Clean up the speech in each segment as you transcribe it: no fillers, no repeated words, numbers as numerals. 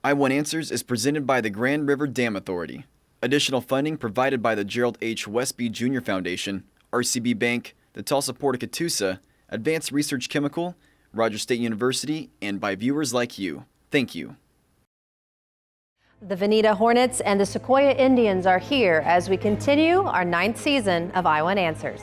I-1 Answers is presented by the Grand River Dam Authority. Additional funding provided by the Gerald H. Westby Jr. Foundation, RCB Bank, the Tulsa Port of Catoosa, Advanced Research Chemical, Rogers State University, and by viewers like you. Thank you. The Vinita Hornets and the Sequoyah Indians are here as we continue our 9th season of I-1 Answers.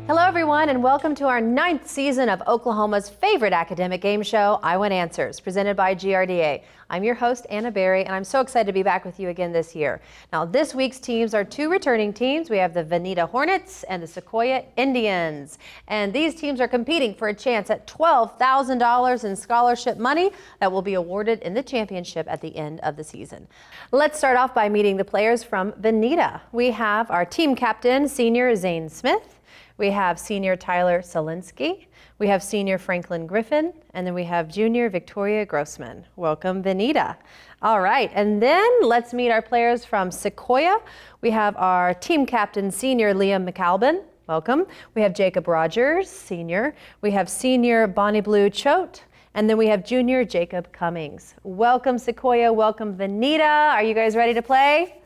Hello everyone and welcome to our 9th season of Oklahoma's favorite academic game show, I-1 Answers, presented by GRDA. I'm your host, Anna Berry, and I'm so excited to be back with you again this year. Now, this week's teams are 2 returning teams. We have the Vinita Hornets and the Sequoyah Indians. And these teams are competing for a chance at $12,000 in scholarship money that will be awarded in the championship at the end of the season. Let's start off by meeting the players from Vinita. We have our team captain, senior Zane Smith. We have senior Tyler Solinsky, we have senior Franklin Griffin, and then we have junior Victoria Grossman. Welcome, Vinita. All right, and then let's meet our players from Sequoyah. We have our team captain, senior Liam McAlbin. Welcome. We have Jacob Rogers, senior. We have senior Bonnie Blue Choate, and then we have junior Jacob Cummings. Welcome, Sequoyah. Welcome, Vinita. Are you guys ready to play?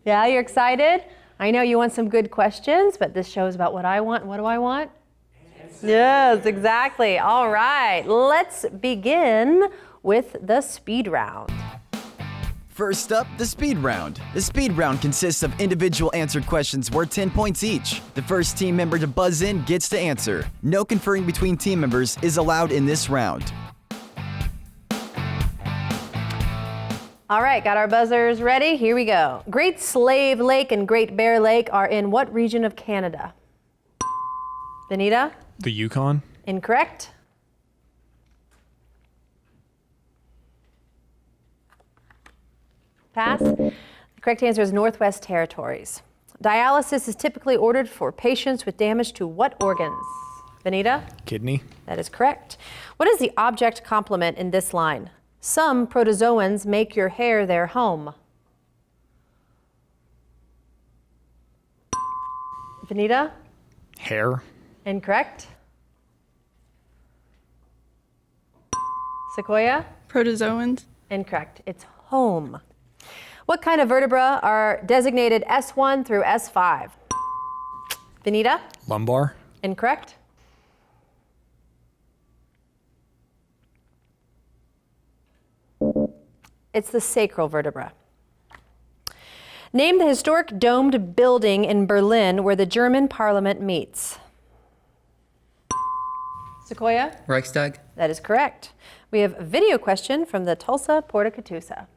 Yeah, you're excited? I know you want some good questions, but this show is about what I want. And what do I want? Answers. Yes, exactly. All right, let's begin with the speed round. First up, the speed round. The speed round consists of individual answered questions worth 10 points each. The first team member to buzz in gets to answer. No conferring between team members is allowed in this round. All right, got our buzzers ready? Here we go. Great Slave Lake and Great Bear Lake are in what region of Canada? Vinita? The Yukon. Incorrect. Pass. The correct answer is Northwest Territories. Dialysis is typically ordered for patients with damage to what organs? Vinita? Kidney. That is correct. What is the object complement in this line? Some protozoans make your hair their home. Vinita? Hair. Incorrect. Sequoyah? Protozoans. Incorrect. It's home. What kind of vertebra are designated S1 through S5? Vinita? Lumbar. Incorrect. It's the sacral vertebra. Name the historic domed building in Berlin where the German parliament meets. Sequoyah? Reichstag. That is correct. We have a video question from the Tulsa Port of Catoosa.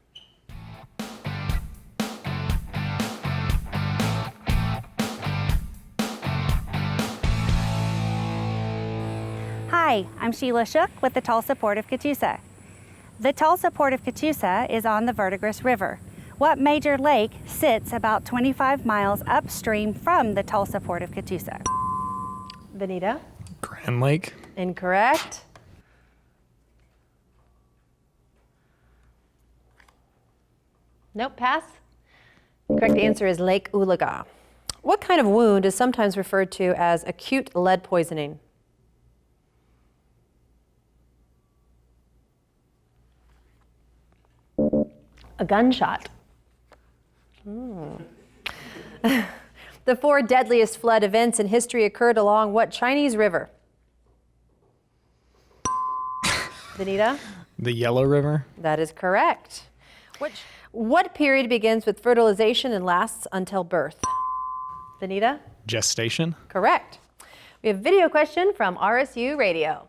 Hi, I'm Sheila Shook with the Tulsa Port of Catoosa. The Tulsa Port of Catoosa is on the Verdigris River. What major lake sits about 25 miles upstream from the Tulsa Port of Catoosa? Vinita? Grand Lake. Incorrect. Nope, pass. The correct answer is Lake Ulaga. What kind of wound is sometimes referred to as acute lead poisoning? A gunshot. The 4 deadliest flood events in history occurred along what Chinese river? Vinita? The Yellow River. That is correct. What period begins with fertilization and lasts until birth? Vinita? Gestation. Correct. We have a video question from RSU Radio.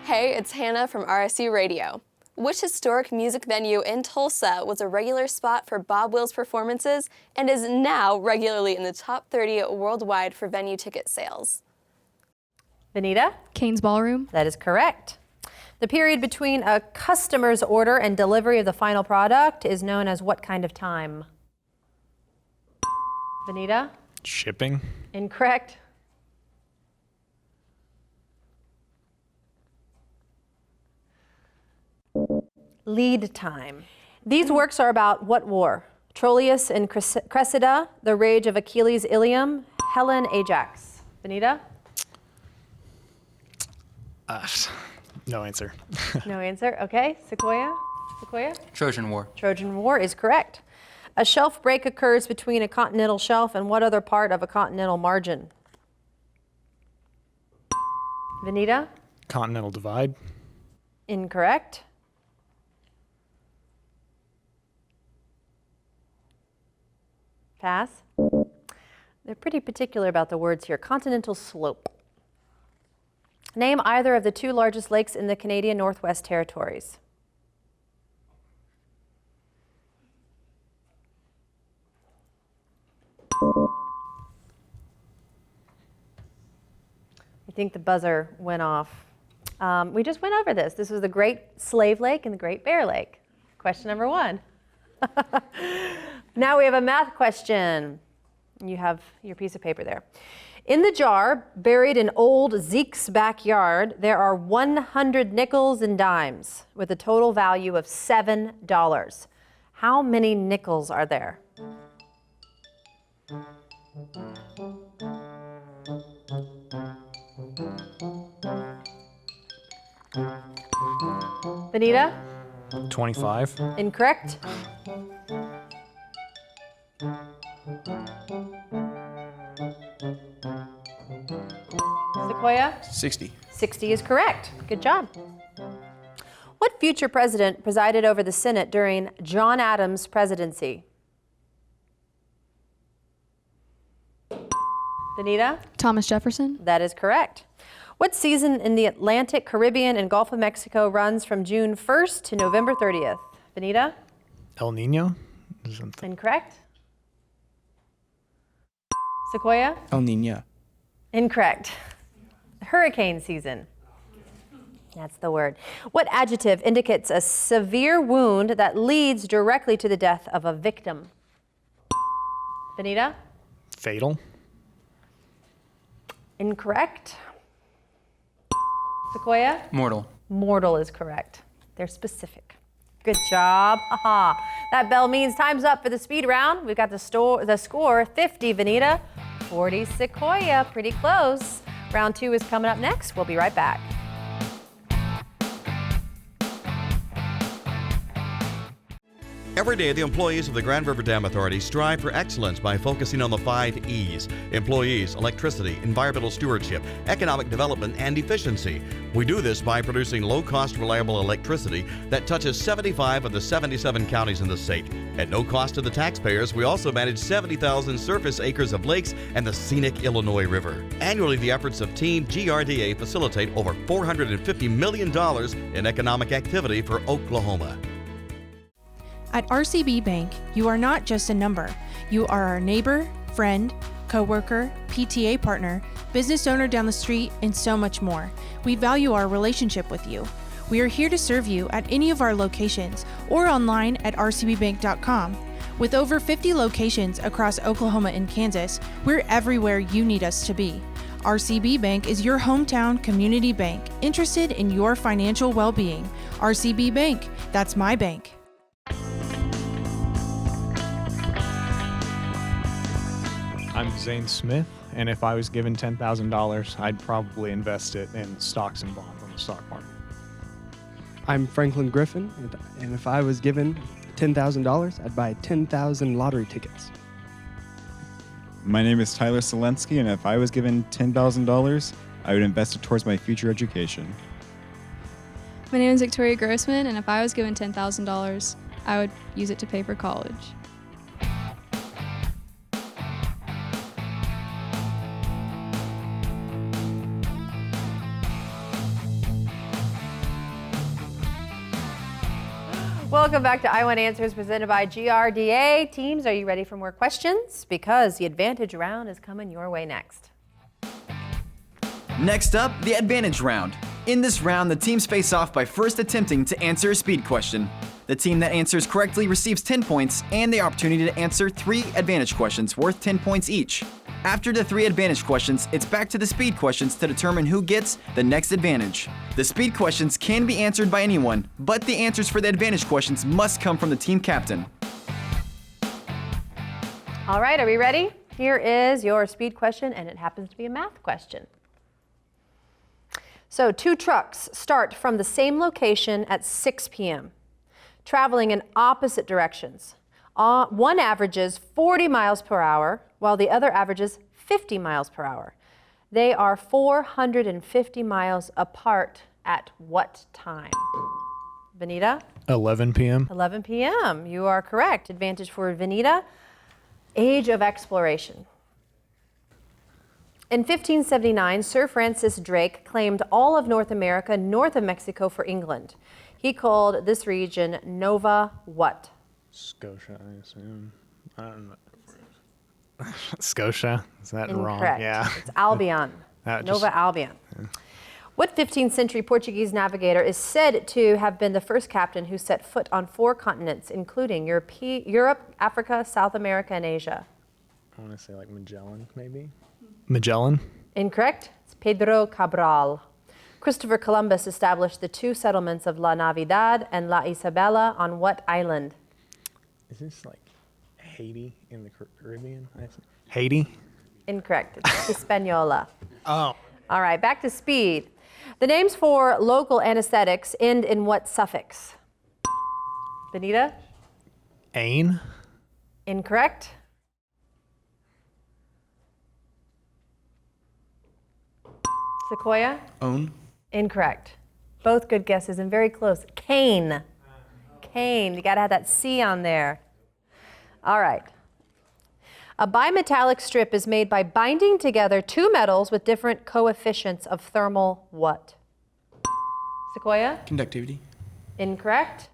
Hey, it's Hannah from RSU Radio. Which historic music venue in Tulsa was a regular spot for Bob Wills performances and is now regularly in the top 30 worldwide for venue ticket sales? Vinita? Kane's Ballroom. That is correct. The period between a customer's order and delivery of the final product is known as what kind of time? Vinita? Shipping. Incorrect. Lead time. These works are about what war? Troilus and Cressida, The Rage of Achilles Ilium, Helen Ajax. Vinita? No answer. No answer. Okay. Sequoyah? Trojan War. Trojan War is correct. A shelf break occurs between a continental shelf and what other part of a continental margin? Vinita? Continental divide. Incorrect. Pass. They're pretty particular about the words here. Continental slope. Name either of the two largest lakes in the Canadian Northwest Territories. I think the buzzer went off. We just went over this. This was the Great Slave Lake and the Great Bear Lake. Question number 1. Now we have a math question. You have your piece of paper there. In the jar, buried in old Zeke's backyard, there are 100 nickels and dimes with a total value of $7. How many nickels are there? Vinita? 25. Incorrect. Sequoyah? 60. 60 is correct. Good job. What future president presided over the Senate during John Adams' presidency? Vinita? Thomas Jefferson. That is correct. What season in the Atlantic, Caribbean, and Gulf of Mexico runs from June 1st to November 30th? Vinita? El Nino. Incorrect. Sequoyah? El Nino. Incorrect. Hurricane season. That's the word. What adjective indicates a severe wound that leads directly to the death of a victim? Vinita? Fatal. Incorrect. Sequoyah? Mortal. Mortal is correct. They're specific. Good job. Aha. That bell means time's up for the speed round. We've got the score 50 Vinita, 40 Sequoyah. Pretty close. Round 2 is coming up next. We'll be right back. Every day, the employees of the Grand River Dam Authority strive for excellence by focusing on the 5 E's: employees, electricity, environmental stewardship, economic development, and efficiency. We do this by producing low-cost, reliable electricity that touches 75 of the 77 counties in the state. At no cost to the taxpayers, we also manage 70,000 surface acres of lakes and the scenic Illinois River. Annually, the efforts of Team GRDA facilitate over $450 million in economic activity for Oklahoma. At RCB Bank, you are not just a number. You are our neighbor, friend, coworker, PTA partner, business owner down the street, and so much more. We value our relationship with you. We are here to serve you at any of our locations or online at rcbbank.com. With over 50 locations across Oklahoma and Kansas, we're everywhere you need us to be. RCB Bank is your hometown community bank, interested in your financial well-being. RCB Bank, that's my bank. I'm Zane Smith, and if I was given $10,000, I'd probably invest it in stocks and bonds on the stock market. I'm Franklin Griffin, and if I was given $10,000, I'd buy 10,000 lottery tickets. My name is Tyler Selensky, and if I was given $10,000, I would invest it towards my future education. My name is Victoria Grossman, and if I was given $10,000, I would use it to pay for college. Welcome back to I Want Answers presented by GRDA. Teams, are you ready for more questions? Because the advantage round is coming your way next. Next up, the advantage round. In this round, the teams face off by first attempting to answer a speed question. The team that answers correctly receives 10 points and the opportunity to answer 3 advantage questions worth 10 points each. After the 3 advantage questions, it's back to the speed questions to determine who gets the next advantage. The speed questions can be answered by anyone, but the answers for the advantage questions must come from the team captain. All right, are we ready? Here is your speed question, and it happens to be a math question. So 2 trucks start from the same location at 6 p.m., traveling in opposite directions. One averages 40 miles per hour, while the other averages 50 miles per hour. They are 450 miles apart at what time? Vinita? 11 p.m. 11 p.m. You are correct. Advantage for Vinita. Age of exploration. In 1579, Sir Francis Drake claimed all of North America north of Mexico for England. He called this region Nova what? Scotia, I assume. I don't know. Scotia? Is that wrong? Incorrect. Yeah. It's Albion. Nova Albion. Yeah. What 15th century Portuguese navigator is said to have been the first captain who set foot on 4 continents, including Europe, Africa, South America, and Asia? I want to say like Magellan, maybe? Magellan? Incorrect. It's Pedro Cabral. Christopher Columbus established the 2 settlements of La Navidad and La Isabela on what island? Is this like Haiti in the Caribbean? Haiti? Incorrect. It's Hispaniola. Oh. All right, back to speed. The names for local anesthetics end in what suffix? Vinita? Ain? Incorrect. Sequoyah? Own? Incorrect. Both good guesses and very close. Cane. Cane. You got to have that C on there. All right. A bimetallic strip is made by binding together 2 metals with different coefficients of thermal what? Sequoyah? Conductivity. Incorrect.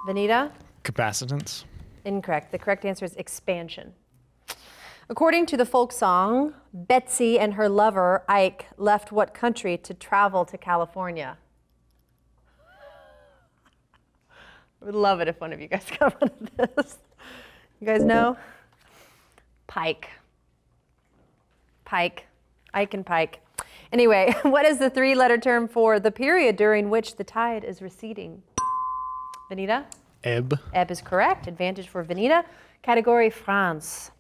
Vinita? Capacitance. Incorrect. The correct answer is expansion. According to the folk song, Betsy and her lover, Ike, left what country to travel to California? I would love it if one of you guys got one of this. You guys know? Pike. Pike. Ike and Pike. Anyway, what is the 3-letter term for the period during which the tide is receding? Vinita? Ebb. Ebb is correct. Advantage for Vinita. Category France.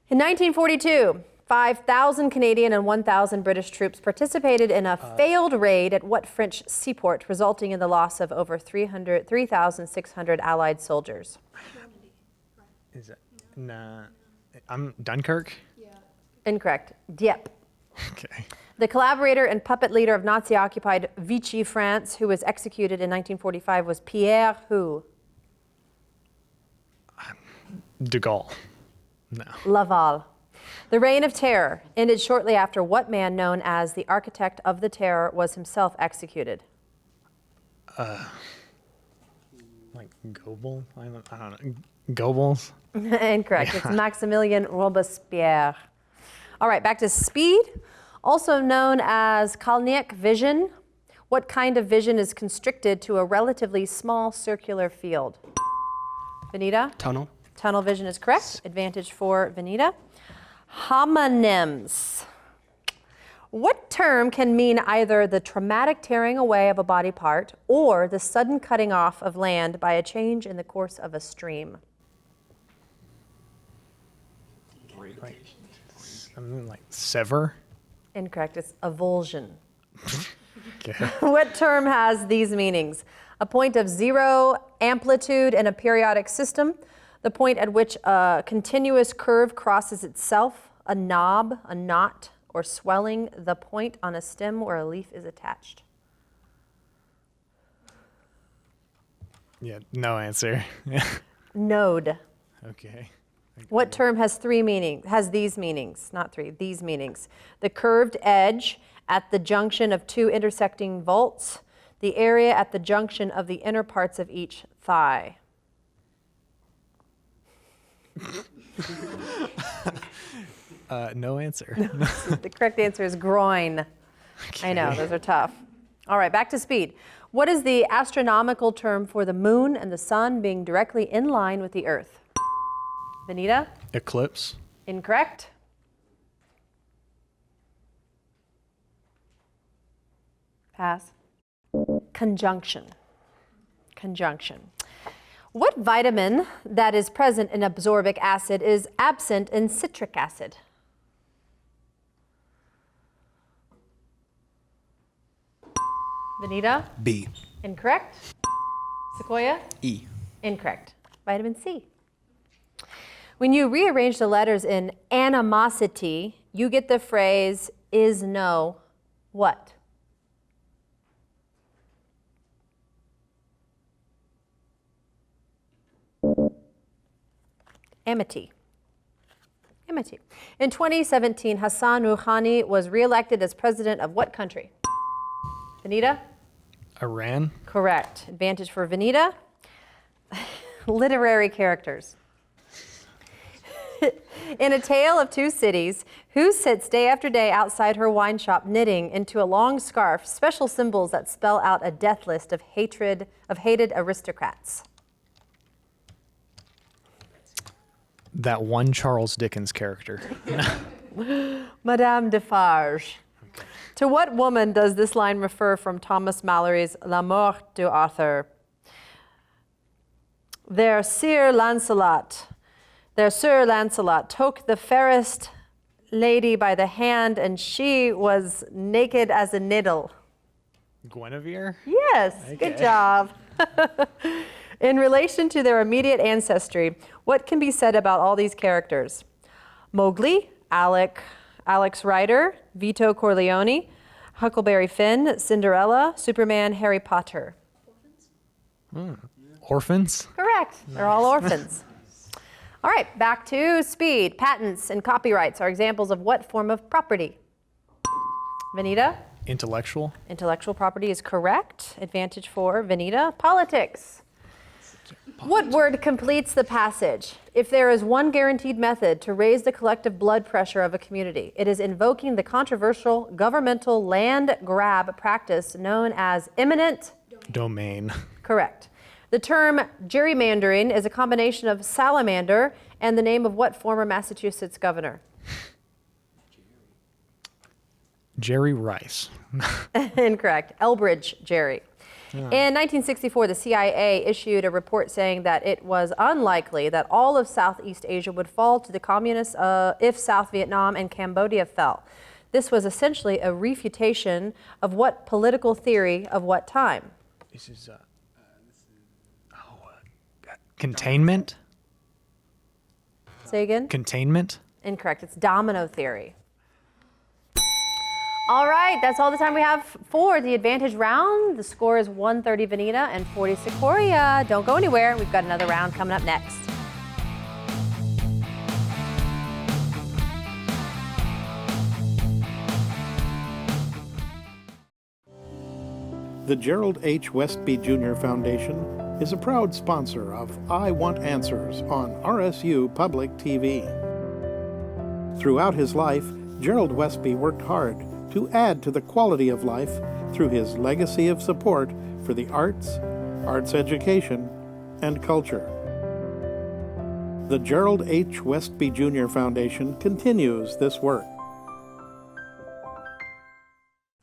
In 1942, 5,000 Canadian and 1,000 British troops participated in a failed raid at what French seaport, resulting in the loss of over 3,600 Allied soldiers? Is it? Nah. I'm Dunkirk? Yeah. Incorrect. Dieppe. Okay. The collaborator and puppet leader of Nazi-occupied Vichy France, who was executed in 1945, was Pierre who? De Gaulle. No. Laval. The Reign of Terror ended shortly after what man known as the architect of the terror was himself executed? Like Goebbels? I don't know. Goebbels? Incorrect. Yeah. It's Maximilien Robespierre. All right, back to speed. Also known as Kalnick vision. What kind of vision is constricted to a relatively small circular field? Vinita? Tunnel. Tunnel vision is correct. Advantage for Vinita. Homonyms. What term can mean either the traumatic tearing away of a body part or the sudden cutting off of land by a change in the course of a stream? Like sever? Incorrect. It's avulsion. Okay. What term has these meanings? A point of 0 amplitude in a periodic system, the point at which a continuous curve crosses itself, a knob, a knot, or swelling, the point on a stem where a leaf is attached. Yeah, no answer. Node. Okay. What term has these meanings? Not 3, these meanings. The curved edge at the junction of 2 intersecting vaults, the area at the junction of the inner parts of each thigh. No answer. The correct answer is groin. Okay. I know, those are tough. All right, back to speed. What is the astronomical term for the moon and the sun being directly in line with the Earth? Vinita? Eclipse. Incorrect. Pass. Conjunction. Conjunction. What vitamin that is present in absorbic acid is absent in citric acid? Vinita? B. Incorrect. Sequoyah? E. Incorrect. Vitamin C. When you rearrange the letters in animosity, you get the phrase is no what? Amity. Amity. In 2017, Hassan Rouhani was reelected as president of what country? Vinita? Iran. Correct. Advantage for Vinita. Literary characters. In A Tale of Two Cities, who sits day after day outside her wine shop knitting into a long scarf special symbols that spell out a death list of hated aristocrats? That one Charles Dickens character. Madame Defarge. Okay. To what woman does this line refer from Thomas Mallory's La Mort d'Arthur? Their Sir Lancelot took the fairest lady by the hand, and she was naked as a needle. Guinevere? Yes, okay. Good job. In relation to their immediate ancestry, what can be said about all these characters? Mowgli, Alex Rider, Vito Corleone, Huckleberry Finn, Cinderella, Superman, Harry Potter. Orphans? Correct. They're all orphans. All right, back to speed. Patents and copyrights are examples of what form of property? Vinita? Intellectual. Intellectual property is correct. Advantage for Vinita. Politics. What word completes the passage? If there is one guaranteed method to raise the collective blood pressure of a community, it is invoking the controversial governmental land grab practice known as eminent domain. Correct. The term gerrymandering is a combination of salamander and the name of what former Massachusetts governor? Jerry Rice. Incorrect. Elbridge Gerry. In 1964, the CIA issued a report saying that it was unlikely that all of Southeast Asia would fall to the communists if South Vietnam and Cambodia fell. This was essentially a refutation of what political theory of what time? This is containment? Say again? Containment? Incorrect. It's domino theory. All right, that's all the time we have for the advantage round. The score is 130 Vinita and 40 Sequoyah. Don't go anywhere. We've got another round coming up next. The Gerald H. Westby Jr. Foundation is a proud sponsor of I Want Answers on RSU Public TV. Throughout his life, Gerald Westby worked hard to add to the quality of life through his legacy of support for the arts, arts education, and culture. The Gerald H. Westby Jr. Foundation continues this work.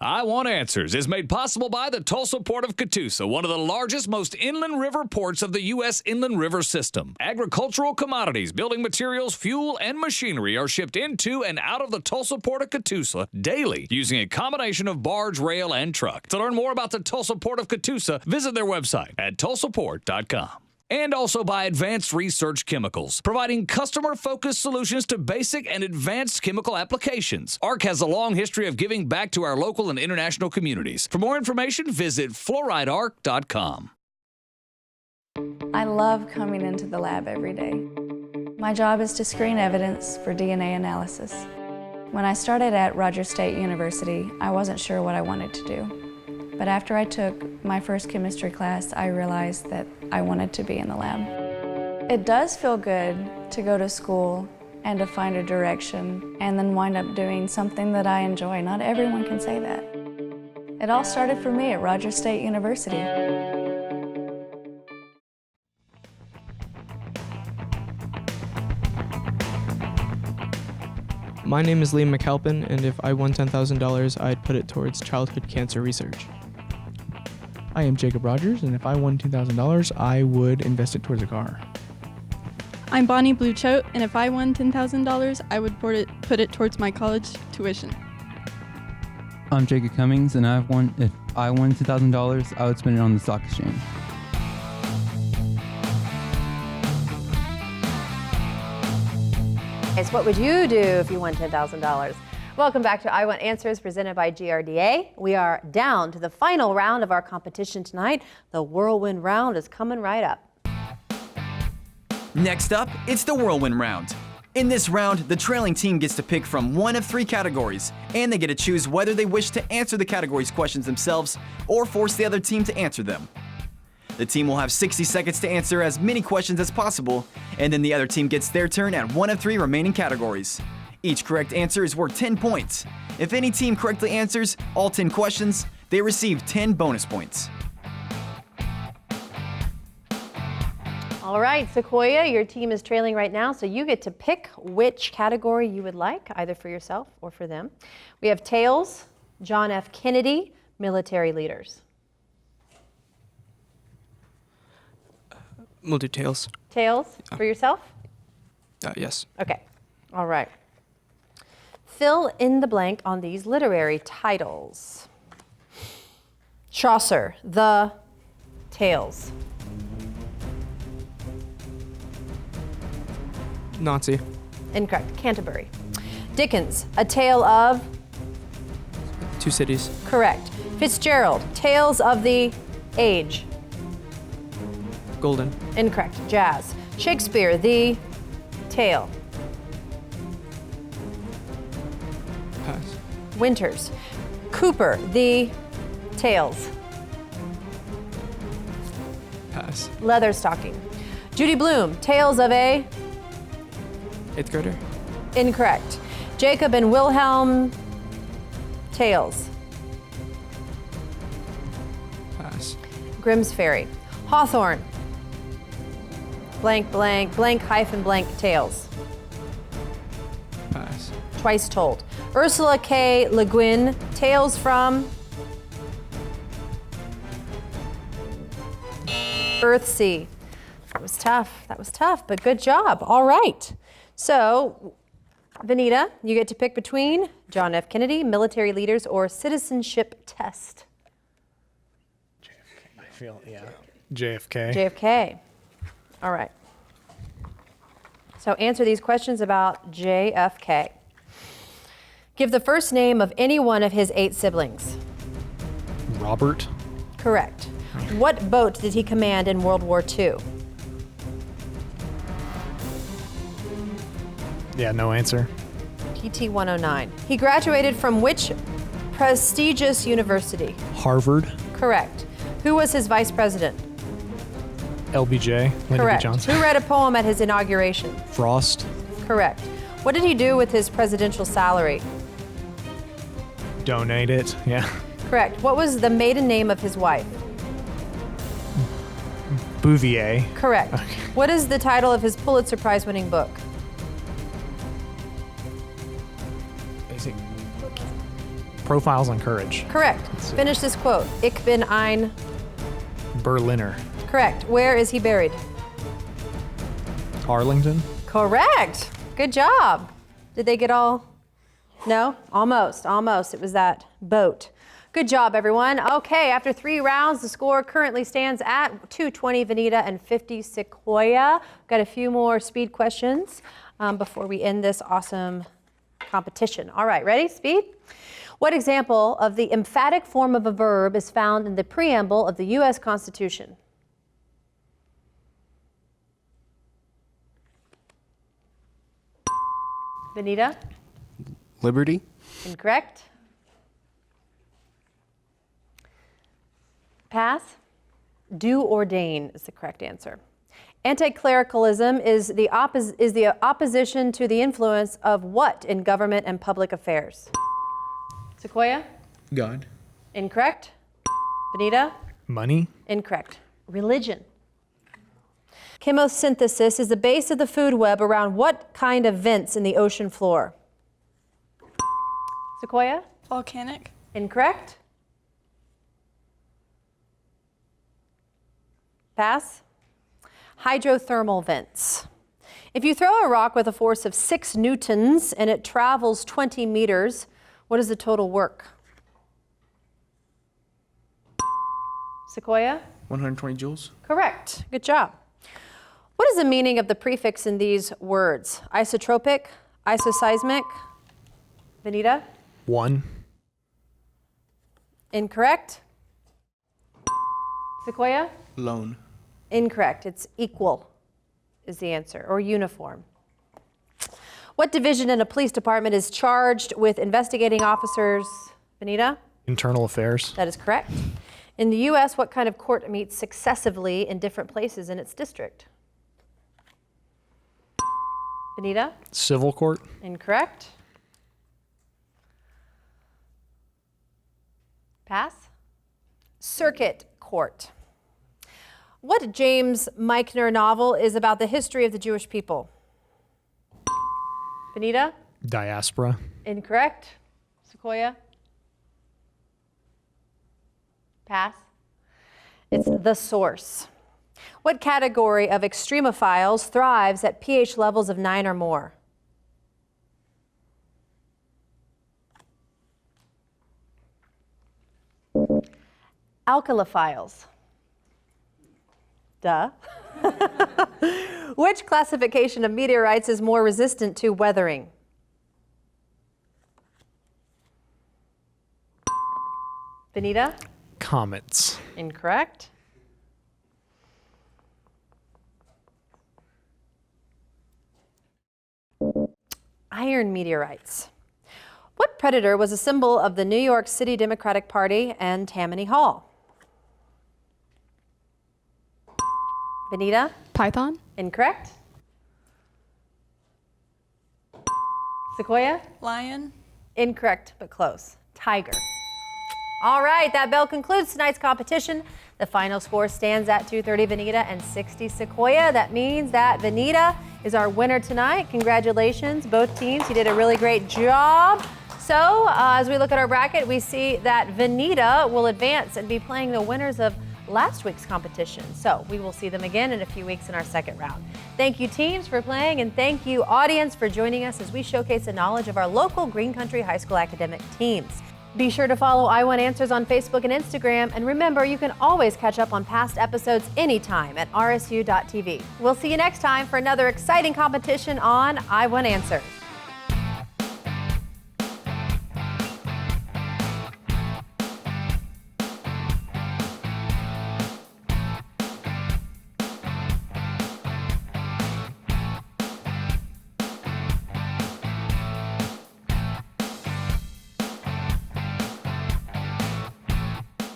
I Want Answers is made possible by the Tulsa Port of Catoosa, one of the largest, most inland river ports of the U.S. inland river system. Agricultural commodities, building materials, fuel, and machinery are shipped into and out of the Tulsa Port of Catoosa daily using a combination of barge, rail, and truck. To learn more about the Tulsa Port of Catoosa, visit their website at tulsaport.com. And also by Advanced Research Chemicals, providing customer-focused solutions to basic and advanced chemical applications. ARC has a long history of giving back to our local and international communities. For more information, visit fluoridearc.com. I love coming into the lab every day. My job is to screen evidence for DNA analysis. When I started at Rogers State University, I wasn't sure what I wanted to do. But after I took my first chemistry class, I realized that I wanted to be in the lab. It does feel good to go to school and to find a direction and then wind up doing something that I enjoy. Not everyone can say that. It all started for me at Rogers State University. My name is Liam McAlpin, and if I won $10,000, I'd put it towards childhood cancer research. I am Jacob Rogers, and if I won $10,000, I would invest it towards a car. I'm Bonnie Blue Choate, and if I won $10,000, I would put it towards my college tuition. I'm Jacob Cummings, and if I won $2,000, I would spend it on the stock exchange. What would you do if you won $10,000? Welcome back to I Want Answers, presented by GRDA. We are down to the final round of our competition tonight. The whirlwind round is coming right up. Next up, it's the whirlwind round. In this round, the trailing team gets to pick from one of 3 categories, and they get to choose whether they wish to answer the category's questions themselves or force the other team to answer them. The team will have 60 seconds to answer as many questions as possible, and then the other team gets their turn at one of 3 remaining categories. Each correct answer is worth 10 points. If any team correctly answers all 10 questions, they receive 10 bonus points. All right, Sequoyah, your team is trailing right now, so you get to pick which category you would like, either for yourself or for them. We have Tales, John F. Kennedy, military leaders. We'll do Tales. Tales for yourself? Yes. Okay, all right. Fill in the blank on these literary titles. Chaucer, The Tales. Nazi. Incorrect. Canterbury. Dickens, A Tale of? 2 Cities. Correct. Fitzgerald, Tales of the Age. Golden. Incorrect. Jazz. Shakespeare, The Tale. Pass. Winters. Cooper, The Tales. Pass. Leatherstocking. Judy Blume, Tales of a? 8th grader. Incorrect. Jacob and Wilhelm, Tales. Pass. Grimm's Fairy. Hawthorne, blank, blank, blank, hyphen, blank, Tales. Pass. Twice Told. Ursula K. Le Guin, Tales from? Earthsea. That was tough, but good job. All right. So, Vinita, you get to pick between John F. Kennedy, military leaders, or citizenship test. I feel, JFK. JFK. All right. So answer these questions about JFK. Give the first name of any one of his 8 siblings. Robert. Correct. What boat did he command in World War II? Yeah, no answer. PT-109. He graduated from which prestigious university? Harvard. Correct. Who was his vice president? LBJ. Lyndon B. Correct. Johnson. Who read a poem at his inauguration? Frost. Correct. What did he do with his presidential salary? Donate it. Yeah. Correct. What was the maiden name of his wife? Bouvier. Correct. Okay. What is the title of his Pulitzer Prize-winning book? Basic. Profiles on Courage. Correct. Finish this quote. Ich bin ein? Berliner. Correct. Where is he buried? Arlington. Correct. Good job. Did they get all? No? Almost. It was that boat. Good job, everyone. Okay, after 3 rounds, the score currently stands at 220 Vinita and 50 Sequoyah. Got a few more speed questions before we end this awesome competition. All right, ready? Speed? What example of the emphatic form of a verb is found in the preamble of the U.S. Constitution? Vinita? Liberty. Incorrect. Pass. Do ordain is the correct answer. Anti-clericalism is the opposition to the influence of what in government and public affairs? Sequoyah? God. Incorrect. Vinita? Money. Incorrect. Religion. Chemosynthesis is the base of the food web around what kind of vents in the ocean floor? Sequoyah? Volcanic. Incorrect. Pass. Hydrothermal vents. If you throw a rock with a force of 6 newtons and it travels 20 meters, what is the total work? Sequoyah? 120 joules. Correct. Good job. What is the meaning of the prefix in these words? Isotropic, isoseismic? Vinita? 1. Incorrect. Sequoyah? Lone. Incorrect. It's equal is the answer, or uniform. What division in a police department is charged with investigating officers? Vinita? Internal affairs. That is correct. In the U.S., what kind of court meets successively in different places in its district? Vinita? Civil court. Incorrect. Pass. Circuit court. What James Michner novel is about the history of the Jewish people? Vinita? Diaspora. Incorrect. Sequoyah? Pass. It's The Source. What category of extremophiles thrives at pH levels of 9 or more? Alkalophiles. Duh. Which classification of meteorites is more resistant to weathering? Vinita? Comets. Incorrect. Iron meteorites. What predator was a symbol of the New York City Democratic Party and Tammany Hall? Vinita? Python. Incorrect. Sequoyah? Lion. Incorrect, but close. Tiger. All right, that bell concludes tonight's competition. The final score stands at 230 Vinita and 60 Sequoyah. That means that Vinita is our winner tonight. Congratulations, both teams. You did a really great job. So as we look at our bracket, we see that Vinita will advance and be playing the winners of last week's competition. So we will see them again in a few weeks in our second round. Thank you teams for playing, and thank you audience for joining us as we showcase the knowledge of our local Green Country High School academic teams. Be sure to follow I Want Answers on Facebook and Instagram, and remember, you can always catch up on past episodes anytime at rsu.tv. We'll see you next time for another exciting competition on I Want Answers.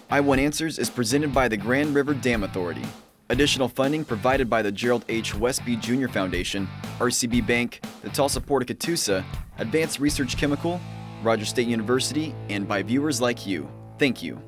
I Want Answers is presented by the Grand River Dam Authority. Additional funding provided by the Gerald H. Westby Jr. Foundation, RCB Bank, the Tulsa Port of Catoosa, Advanced Research Chemical, Rogers State University, and by viewers like you. Thank you.